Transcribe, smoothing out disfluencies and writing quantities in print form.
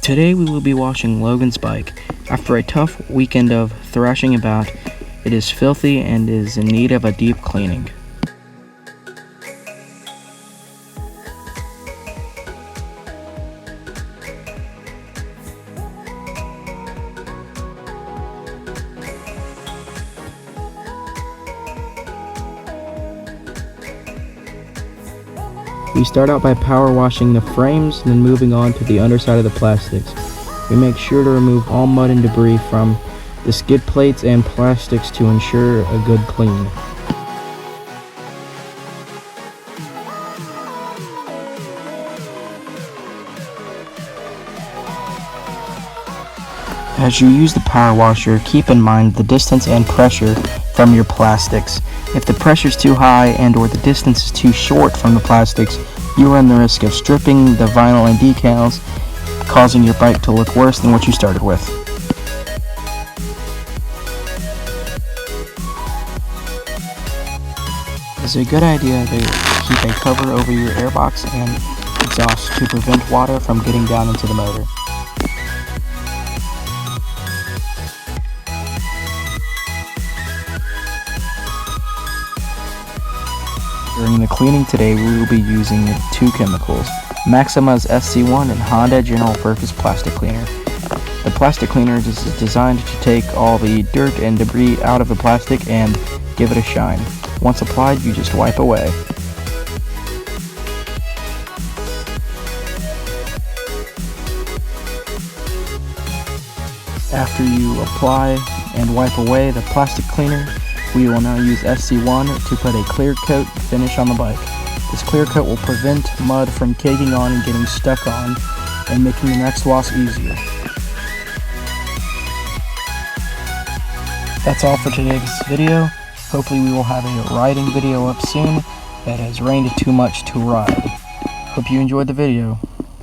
Today we will be washing Logan's bike. After a tough weekend of thrashing about, it is filthy and is in need of a deep cleaning. We start out by power washing the frames, then moving on to the underside of the plastics. We make sure to remove all mud and debris from the skid plates and plastics to ensure a good clean. As you use the power washer, keep in mind the distance and pressure from your plastics. If the pressure is too high and or the distance is too short from the plastics, you run the risk of stripping the vinyl and decals, causing your bike to look worse than what you started with. It's a good idea to keep a cover over your airbox and exhaust to prevent water from getting down into the motor. During the cleaning today, we will be using two chemicals, Maxima's SC1 and Honda General Purpose Plastic Cleaner. The plastic cleaner is designed to take all the dirt and debris out of the plastic and give it a shine. Once applied, you just wipe away. After you apply and wipe away the plastic cleaner, we will now use SC1 to put a clear coat finish on the bike. This clear coat will prevent mud from caking on and getting stuck on and making the next wash easier. That's all for today's video. Hopefully we will have a riding video up soon that has rained too much to ride. Hope you enjoyed the video.